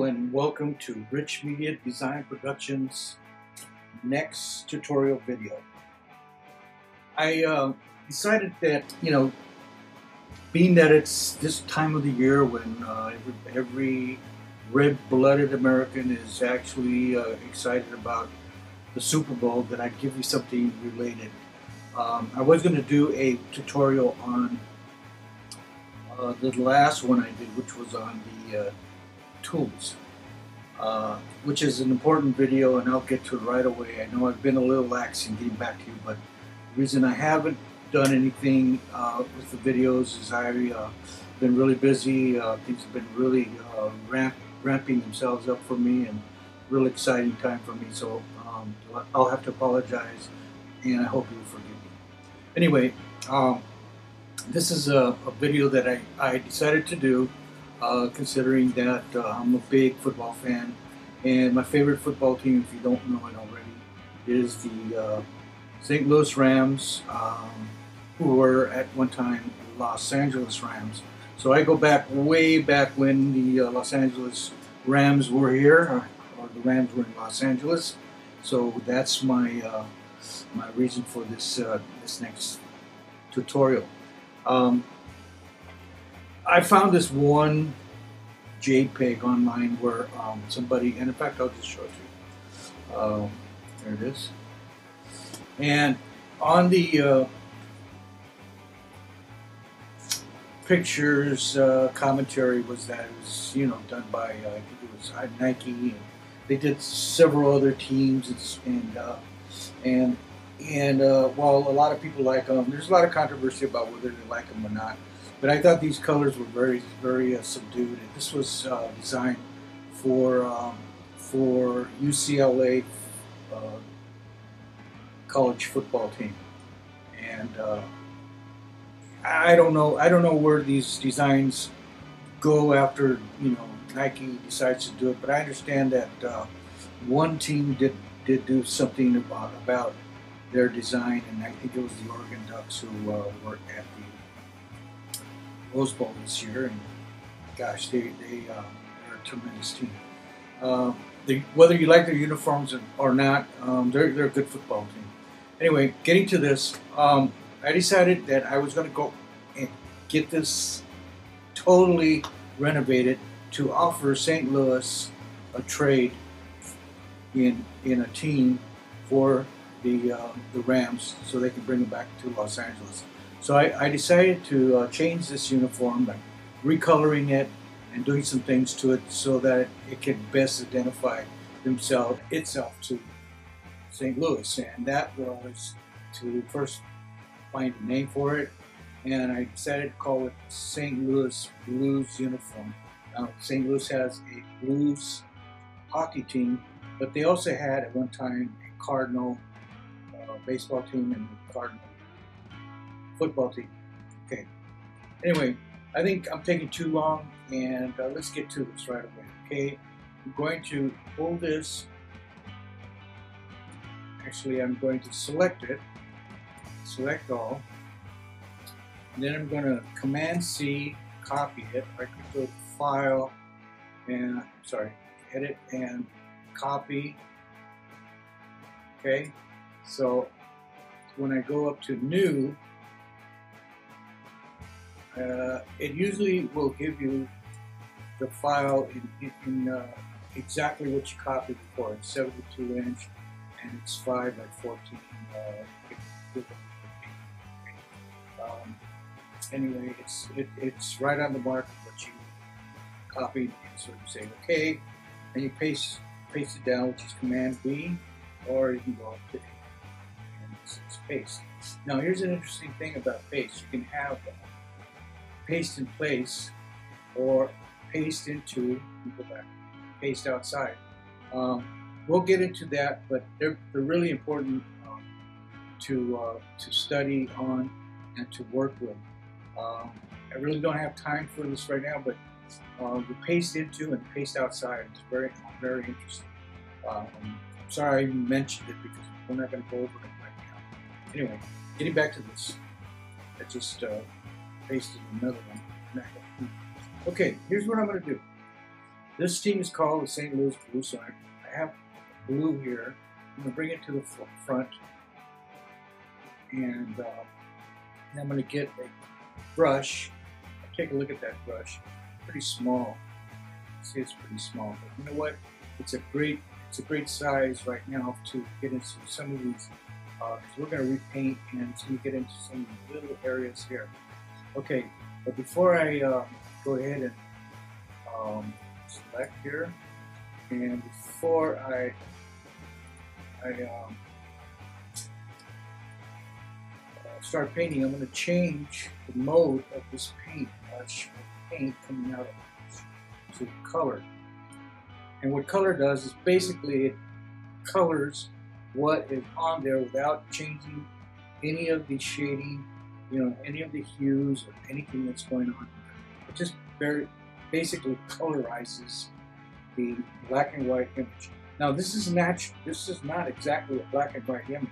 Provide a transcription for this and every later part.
and welcome to Rich Media Design Productions' next tutorial video. I decided that, being that it's this time of the year when every red-blooded American is actually excited about the Super Bowl, that I'd give you something related. I was going to do a tutorial on the last one I did, which was on the tools, which is an important video, and I'll get to it right away. I know I've been a little lax in getting back to you, but the reason I haven't done anything with the videos is I've been really busy. Things have been really ramping themselves up for me, and really exciting time for me, so I'll have to apologize, and I hope you'll forgive me. Anyway, this is a video that I decided to do considering that I'm a big football fan, and my favorite football team, if you don't know it already, is the St. Louis Rams, who were at one time Los Angeles Rams. So I go back, way back when the Los Angeles Rams were here, or the Rams were in Los Angeles. So that's my my reason for this this next tutorial. I found this one JPEG online where somebody, and in fact I'll just show it to you. There it is. And on the pictures commentary was that it was done by I think it was Nike, and they did several other teams, and while a lot of people like them, there's a lot of controversy about whether they like them or not. But I thought these colors were very, very subdued. And this was designed for UCLA college football team, and I don't know where these designs go after Nike decides to do it. But I understand that one team did do something about their design, and I think it was the Oregon Ducks who were at the Rose Bowl this year, and gosh, they're a tremendous team. Whether you like their uniforms or not, they're a good football team. Anyway, getting to this, I decided that I was going to go and get this totally renovated to offer St. Louis a trade in a team for the Rams, so they can bring it back to Los Angeles. So I decided to change this uniform by recoloring it and doing some things to it so that it can best identify itself to St. Louis. And that was to first find a name for it, and I decided to call it St. Louis Blues uniform. Now, St. Louis has a Blues hockey team, but they also had at one time a Cardinal baseball team and a Cardinal football team. Okay. Anyway, I think I'm taking too long, and let's get to this right away. Okay, I'm going to pull this. Actually, I'm going to select it, select all, and then I'm going to Command C, copy it. I can go to File, and Edit and Copy. Okay, so when I go up to New, it usually will give you the file in exactly what you copied before. It's 72 inch, and it's 5 by 14. Anyway, it's right on the mark of what you copied, and so you say OK, and you paste it down, which is Command B, or you can go up to A, and it's paste. Now, here's an interesting thing about paste. You can have paste in place or paste into, go back, paste outside. We'll get into that, but they're really important to study on and to work with. I really don't have time for this right now, but the paste into and paste outside is very, very interesting. Sorry I even mentioned it because we're not going to go over it right now. Anyway, getting back to this, I just pasted another one. Okay, here's what I'm going to do. This team is called the St. Louis Blue, so I have blue here. I'm going to bring it to the front, and I'm going to get a brush. Take a look at that brush. Pretty small. See, it's pretty small, but you know what? It's a great size right now to get into some of these. Because we're going to repaint and so you get into some little areas here. Okay, but before I go ahead and select here, and before I start painting, I'm going to change the mode of this paint coming out of this to color. And what color does is basically it colors what is on there without changing any of the shading, any of the hues or anything that's going on. It just basically colorizes the black and white image. Now this is not exactly a black and white image.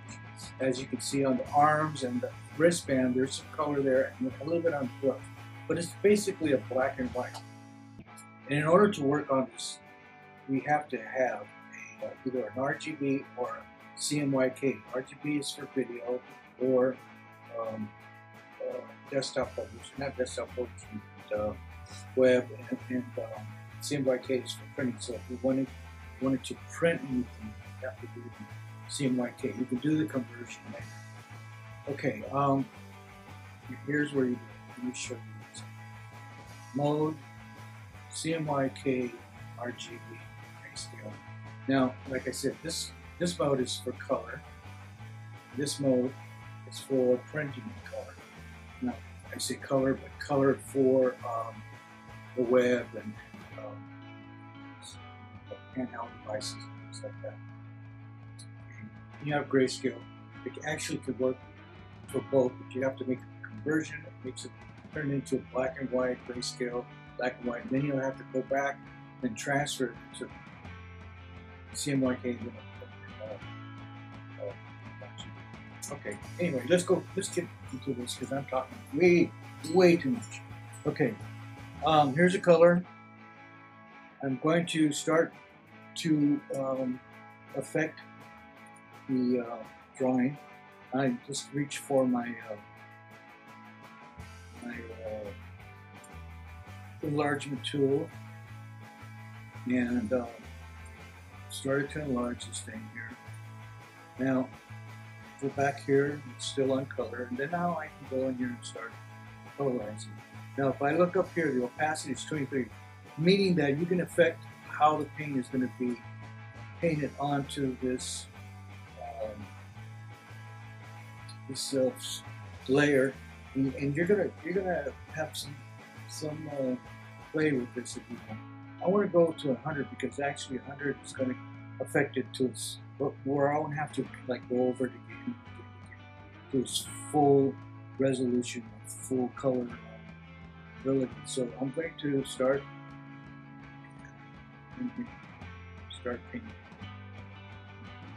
As you can see on the arms and the wristband, there's some color there and a little bit on the glove. But it's basically a black and white. And in order to work on this, we have to have either an RGB or a CMYK. RGB is for video or desktop publishing, not desktop publishing, but web, and CMYK is for printing. So if you wanted to print anything, you have to do CMYK. You can do the conversion later. Okay, here's where you do it. Let me show you this. Mode, CMYK, RGB, grayscale. Now, like I said, this mode is for color. This mode is for printing color. Now, I say color, but color for the web and handheld devices and things like that. And you have grayscale. It actually could work for both, but you have to make a conversion. It makes it turn into black and white, grayscale, black and white. And then you'll have to go back and transfer it to CMYK. Okay. Anyway, let's get into this because I'm talking way too much. Okay. Here's a color. I'm going to start to affect the drawing. I just reach for my enlargement tool and started to enlarge this thing here. Now, go back here, it's still on color, and then now I can go in here and start colorizing. Now, if I look up here, the opacity is 23, meaning that you can affect how the paint is going to be painted onto this layer, and you're gonna have some play with this if you want. I want to go to 100 because actually 100 is going to affect it to its where I won't have to like go over it again to its full resolution, full color ability. So I'm going to start painting.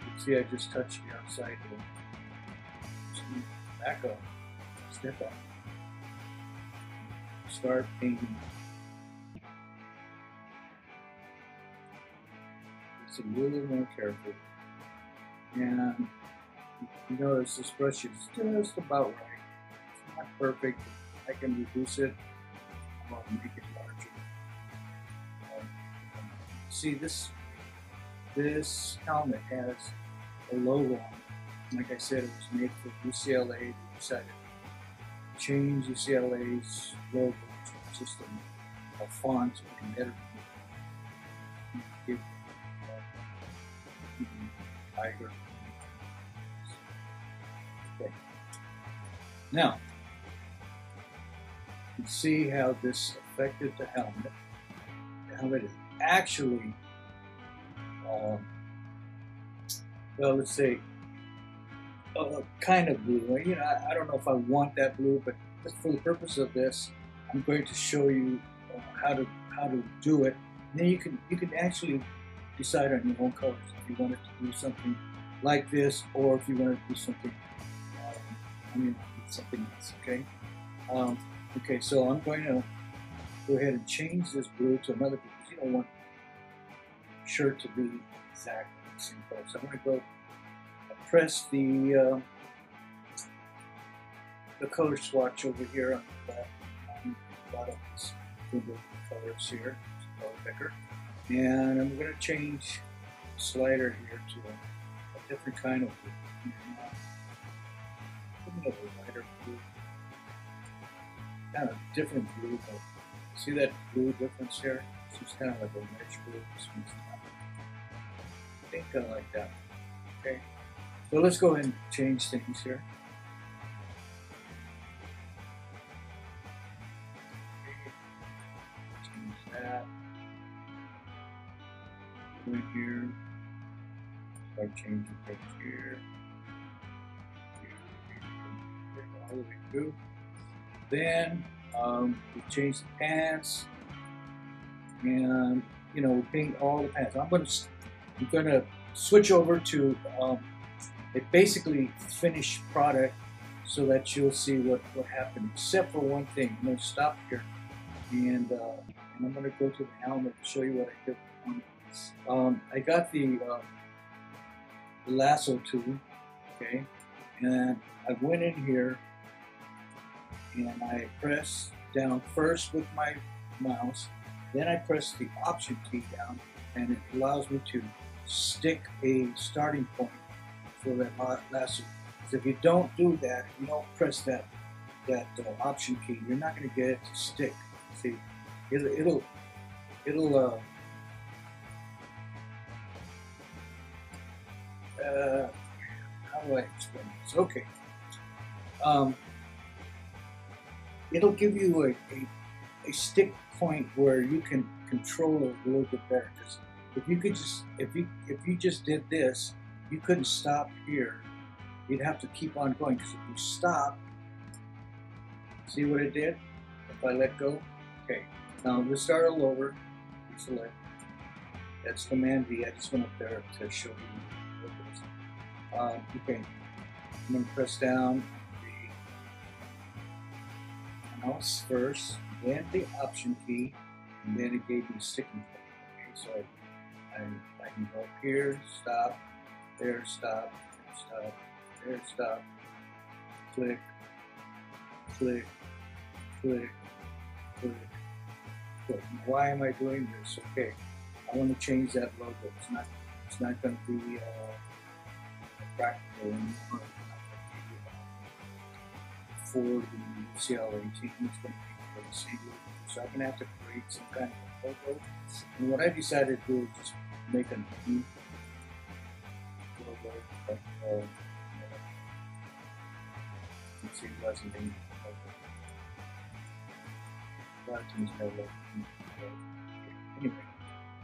You can see I just touched the outside here. Back up, step up, start painting. It's a little more careful, and you notice this brush is just about right. It's not perfect. I can reduce it, make it larger. See, this helmet has a logo on it. Like I said, it was made for UCLA. They decided to change UCLA's logo to just a font and edit it. Tiger. Okay. Now, you can see how this affected the helmet. The helmet is actually, well, let's say, kind of blue. I don't know if I want that blue, but just for the purpose of this, I'm going to show you how to do it. And then you can actually decide on your own colors if you wanted to do something like this, or if you wanted to do something, something else. Okay. Okay. So I'm going to go ahead and change this blue to another because you don't want sure to be exactly the same color. So I'm going to go press the color swatch over here on the left, on the bottom of this window colors here, color picker, and I'm going to change the slider here to a different kind of blue. Give me a lighter blue, kind of different blue, but see that blue difference here? It's kind of like a rich blue. This one's not. I think I like that. Okay, so let's go ahead and change things here. Change that. Go in here. Start changing things here. All the way through. Then we change the pants, and we paint all the pants. I'm gonna switch over to a basically finished product, so that you'll see what happened. Except for one thing. I'm gonna stop here, and I'm gonna go to the helmet to show you what I did. I got the lasso tool, okay, and I went in here and I press down first with my mouse, then I press the Option key down, and it allows me to stick a starting point for that lasso. So if you don't do that, if you don't press that Option key, you're not going to get it to stick. See, it'll how do I explain this? Okay. It'll give you a stick point where you can control it a little bit better. Because if you just did this, you couldn't stop here. You'd have to keep on going. Because if you stop, see what it did? If I let go, okay. Now let's start all over. Select. That's Command V. I just went up there to show you what it is. Okay. I'm going to press down mouse first, then the Option key, and then it gave me a sticking point. Okay, so I can go up here, stop, there, stop, stop, there, stop, click, click, click, click, click. Why am I doing this? Okay, I want to change that logo. It's not going to be practical anymore. For the CL18, it's going to be for the CD. So I'm going to have to create some kind of logo. And what I decided to do is just make a new logo. Like, you can see it wasn't any logo. A lot of things no logo. Anyway,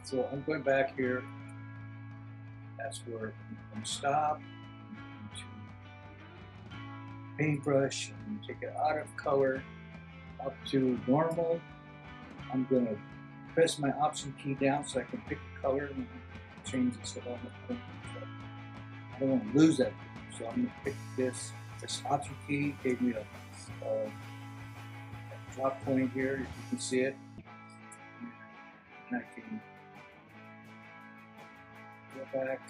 so I'm going back here. That's where I'm going to stop. Paintbrush and take it out of color up to normal. I'm going to press my Option key down so I can pick the color and change it so I don't want to lose that. So I'm going to pick this Option key. Gave me a drop point here, if you can see it. And I can go back.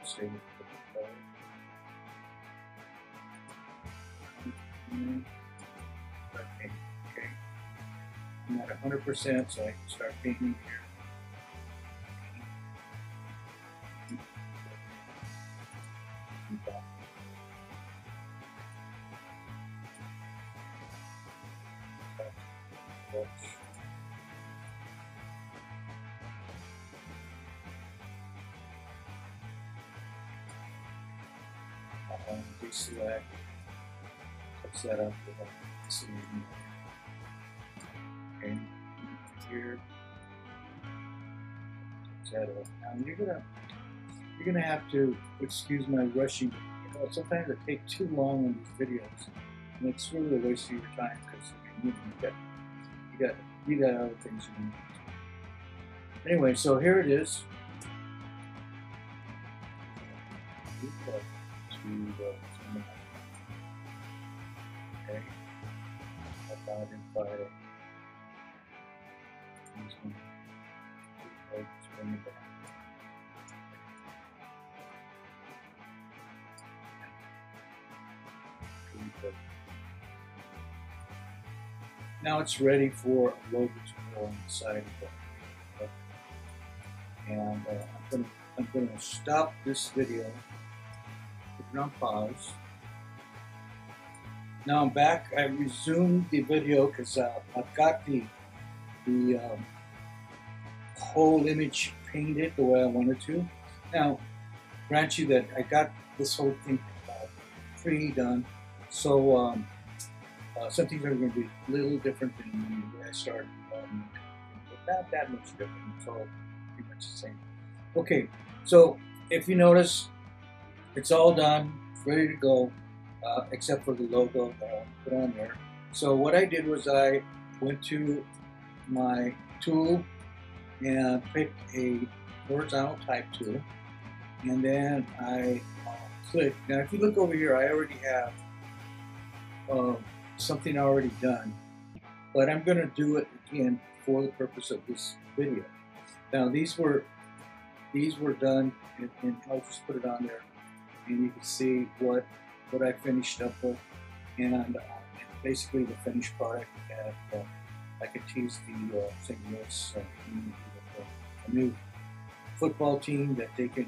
Stay with the color. Start painting. Okay. I'm at 100%, so I can start painting here. Deselect. Set up with a scene. Okay, here. Set up. Now you're gonna have to excuse my rushing. Sometimes I take too long on these videos, and it's really a waste of your time because you got other things you need to do. Anyway, so here it is. Okay, I found it by this one. let's bring it back. Now it's ready for a logo to go on the side of it. And I'm gonna stop this video, put it on pause. Now I'm back. I resumed the video because I've got the whole image painted the way I wanted to. Now, grant you that I got this whole thing pre-done, so some things are going to be a little different than when I started. But not that much different. It's all pretty much the same. Okay, so if you notice, it's all done, it's ready to go, except for the logo that I put on there. So what I did was I went to my tool and picked a horizontal type tool, and then I clicked. Now if you look over here, I already have something already done, but I'm going to do it again for the purpose of this video. Now these were done, and I'll just put it on there, and you can see what I finished up with, and basically the finished product that I could tease the St. Louis a new football team that they can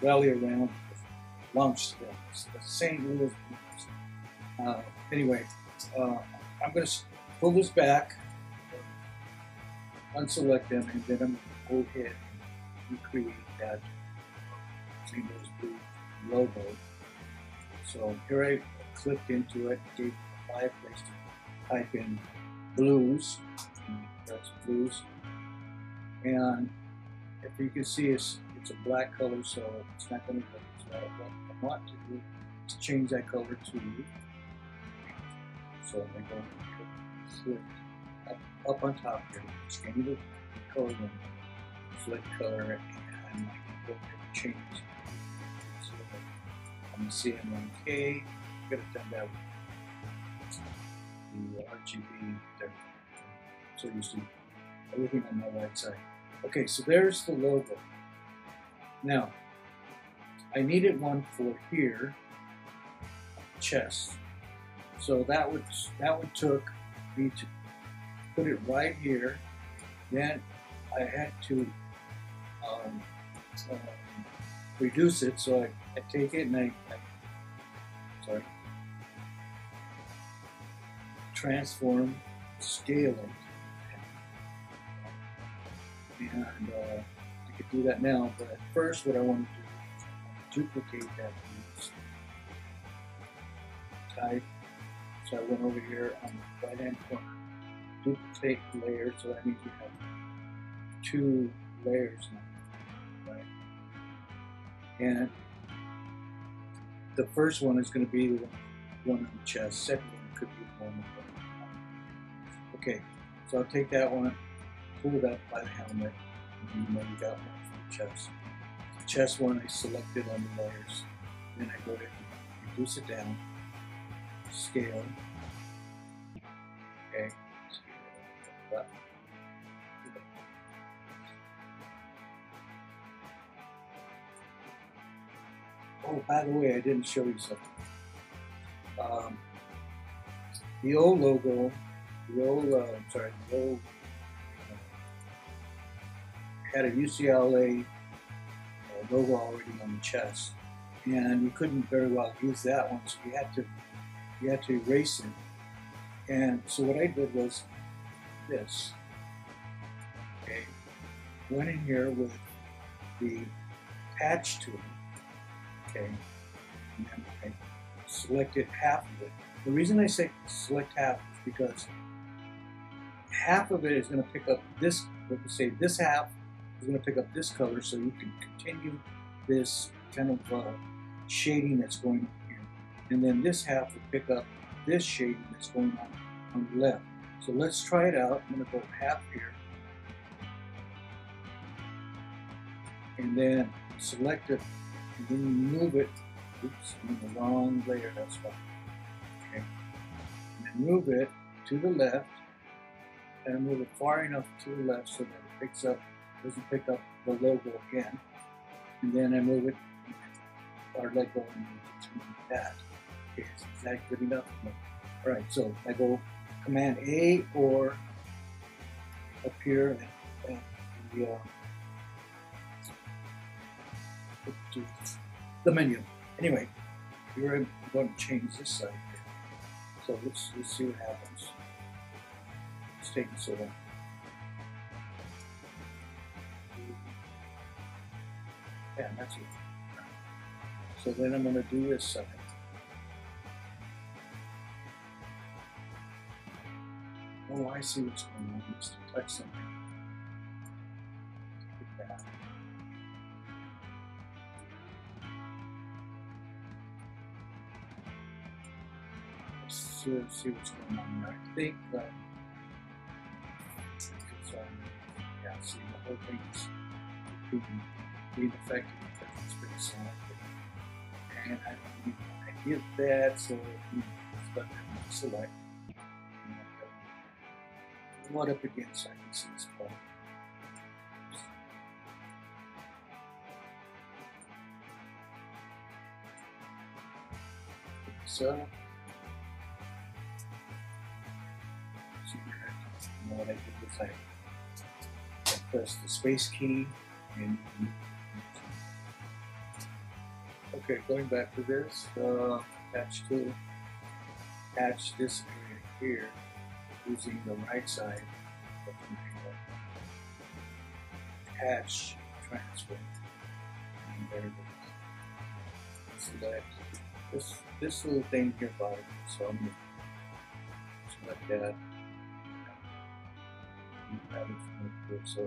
rally around, launch them. It's the St. Louis. Anyway, I'm going to pull this back, unselect them, and then I'm going to go ahead and recreate that St. Louis blue logo. So here I clicked into it, gave a live place to type in blues, that's blues, and if you can see it's a black color, so it's not going to work. So what I want to do is change that color to, so I'm going to click up on top here, scan the color, select color, and I'm going to go ahead and change it. So I'm going to CM1K, get it done that with the RGB there. So you see everything on the right side. Okay, so there's the logo. Now, I needed one for here, chest. So that one took me to put it right here. Then I had to reduce it. So I take it and I transform, scale it. And I could do that now, but at first what I want to do is duplicate that piece. Type. So I went over here on the right hand corner, duplicate layer, so that means we have 2 layers now, right? And the first one is going to be the one on the chest, second one could be the one on the okay, so I'll take that one, pull it up by the helmet, and then you got one for the chest. The chest one I selected on the layers, then I go ahead and reduce it down, scale, okay, scale up. Oh, by the way, I didn't show you something. The old logo, had a UCLA logo already on the chest, and you couldn't very well use that one, so you had to erase it. And so what I did was this. Okay, went in here with the patch tool. Okay, and then I selected half of it. The reason I say select half is because half of it is going to pick up this. Let me say this half is going to pick up this color, so you can continue this kind of shading that's going on here, and then this half will pick up this shading that's going on the left. So let's try it out. I'm going to go half here, and then select it, and then you move it. Oops, I'm in the wrong layer. That's why. Okay, and then move it to the left, and move it far enough to the left so that it picks up doesn't pick up the logo again. And then I move it, or let go, and it's like that. Okay, is that good enough? No. All right, so I go Command A or up here at the menu. Anyway, here I'm going to change this side here. So let's see what happens. It's taking so long. Yeah, that's it. So then I'm going to do this side. Oh, I see what's going on. Just to touch something. Take it back. Let's see what's going on there. I think yeah, see, the whole thing is being affected because it's been selected. And I get that, so it's let them select. What up again so I can see this part. So, what I did was I pressed the space key and okay, going back to this, attach this area here using the right side of the attach transfer. And there it is. Select this little thing here by it. So I'm going to select that. So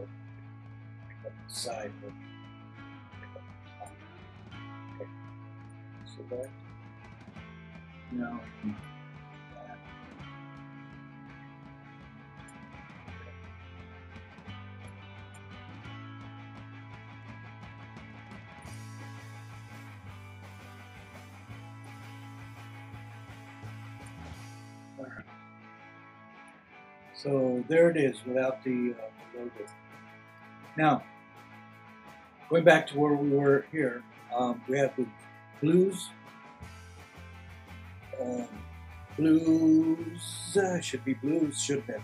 pick up the side, but pick up the top. Okay. Select. Now I can add. All right. So there it is without the logo. Now, going back to where we were here, we have the blues. Should be blues, shouldn't it?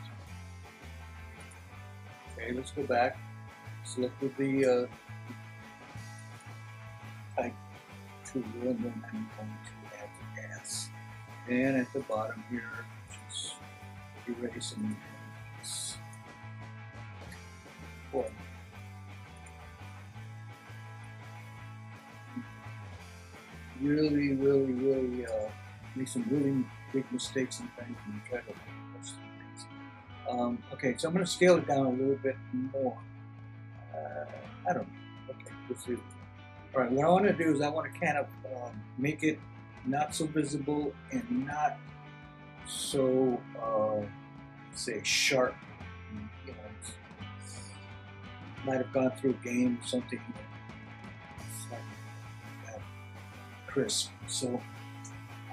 Okay, let's go back. Select with the type tool, and then I'm going to add the gas. And at the bottom here, just erase and one. Really make some really big mistakes sometimes when you try to push some things. Okay, so I'm going to scale it down a little bit more. I don't know. Okay, let's see. All right, what I want to do is I want to kind of make it not so visible and not so, say, sharp. You know, might have gone through a game or something. It's not that crisp. So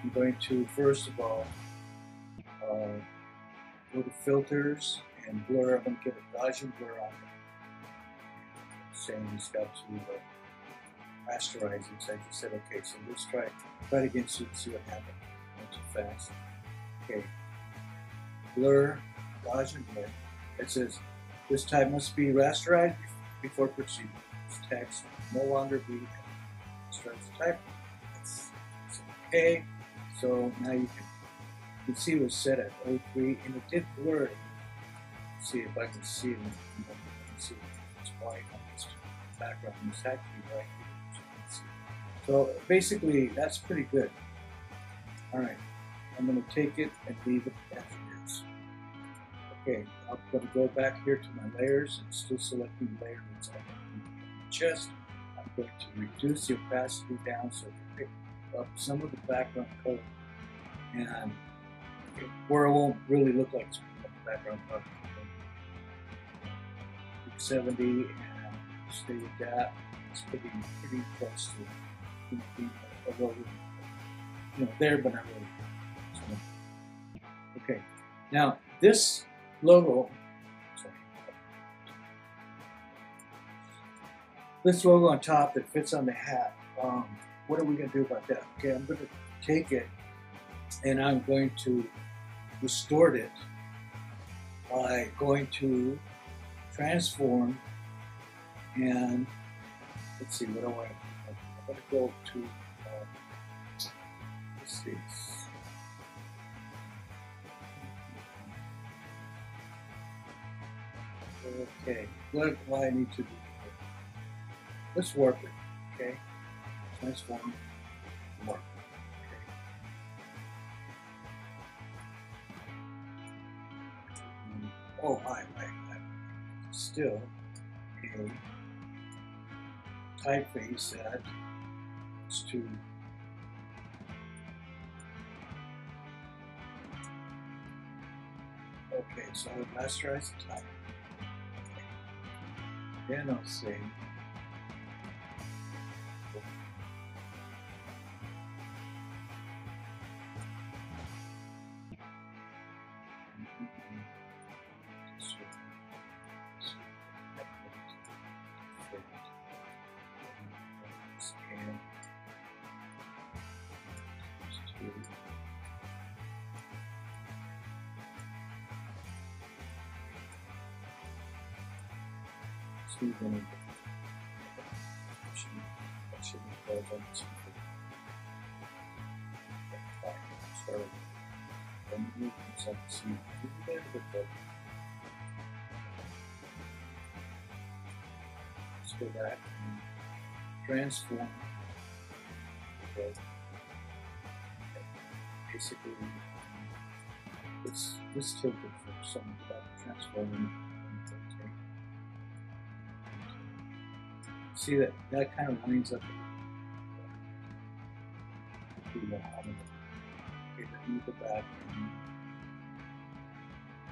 I'm going to first of all go to filters and blur. I'm going to get a Gaussian blur on it. Saying it's got to rasterize it. So I just said, okay, so let's try it again so you can see what happened. Not too fast. Okay. Blur, Gaussian blur. It says this type must be rasterized before proceeding. This text no longer be rasterized type. It's okay. So now you can see it was set at 03 and it did blur. Let's see if I can see it. You can see it's white on this background. It's actually right here. So basically that's pretty good. Alright. I'm going to take it and leave it as it is. Okay, I'm going to go back here to my layers and still selecting the layer that's on the chest. I'm going to reduce the opacity down so it can pick up some of the background color and where it won't really look like it's the background color. 70 and stay with that. It's pretty close to a logo. You know, there, but not really. So, okay, now this logo, sorry, this logo on top that fits on the hat. What are we going to do about that? Okay, I'm going to take it and I'm going to distort it by going to transform, and let's see, what do I want to do? I'm going to go to, let's see. Okay, what do I need to do? Let's warp it, okay? Transform, warp, okay? Oh, my, still a typeface that is to okay, so I'll rasterize the type. Then I'll say let's go back and transform. Okay. Basically, it's tilted for some without transforming. See that kind of lines up. Okay, let me go back.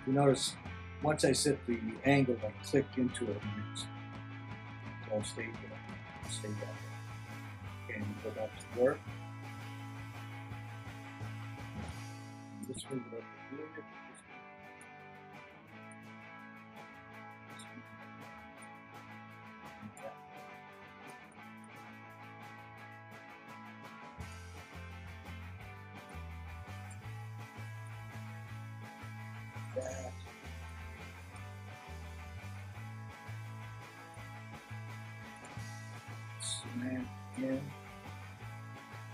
You notice once I set the angle, I click into it, and it's all stay there. Stay that way. Okay, and go back to work. And just move it up a little bit. That. Slam in,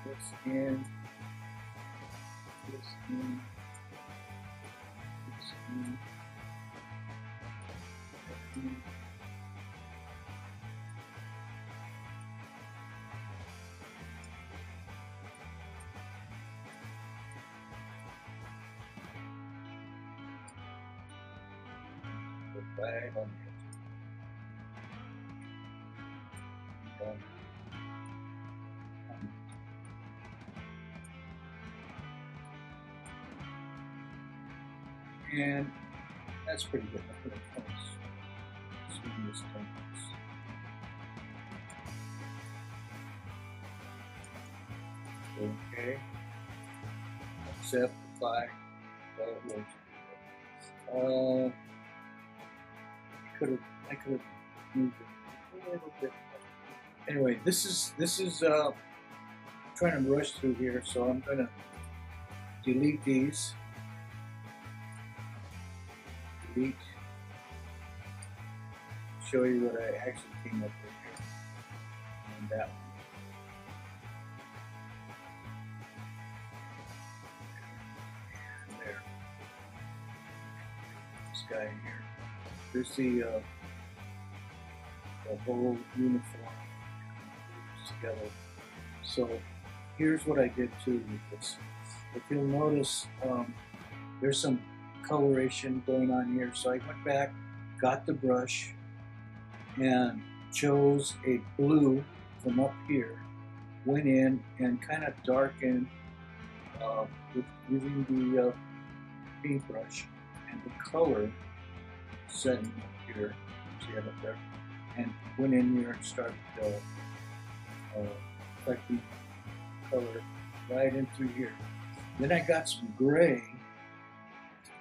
this in, this in, this in, that in. Right on the edge. And that's pretty good. I'll put a close. Swing this close. Okay. Accept, apply. Well, it works. I could have moved it a little bit. Anyway, this is trying to rush through here, so I'm gonna delete these. Delete. Show you what I actually came up with here. And that one. And there. This guy here. Here's the whole uniform together. So here's what I did too with this. If you'll notice, there's some coloration going on here. So I went back, got the brush, and chose a blue from up here, went in and kind of darkened using the paintbrush and the color setting up here, see it up there, and went in here and started collecting color right in through here. Then I got some gray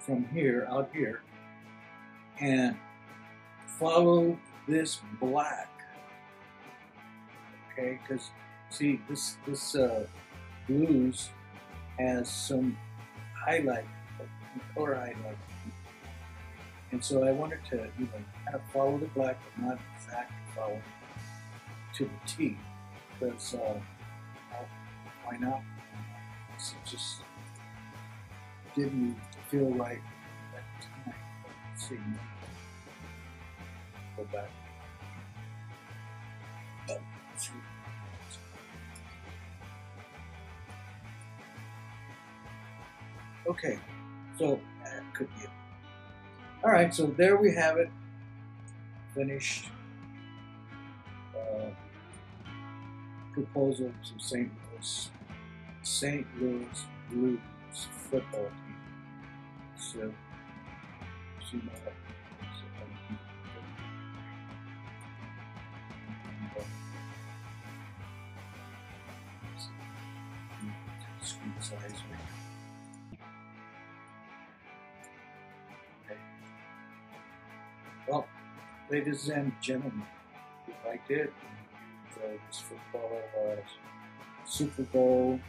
from here, out here, and followed this black Okay, because see, this blues has some highlight, color highlight, and so I wanted to, kind of follow the black, but not exactly follow to the T, because why not? It just didn't feel right at the time. Let's see, go back. Okay, so that could be it. All right, so there we have it, finished proposal to St. Louis Blues football team. So, screen size right now. Okay. Well, ladies and gentlemen, if you liked it, this football Super Bowl.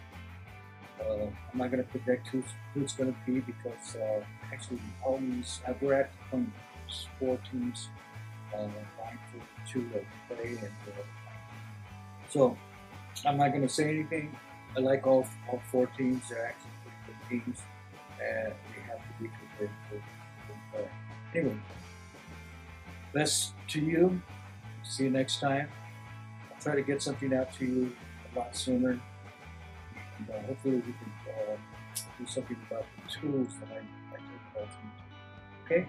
I'm not going to predict who it's going to be because actually all these we're at the point 4 teams vying for 2 to play, and so I'm not going to say anything. I like all 4 teams. They're actually pretty good teams, and they have to be competitive. Anyway, best to you. See you next time. I'll try to get something out to you a lot sooner. And hopefully we can do something about the tools that I talk about. Okay?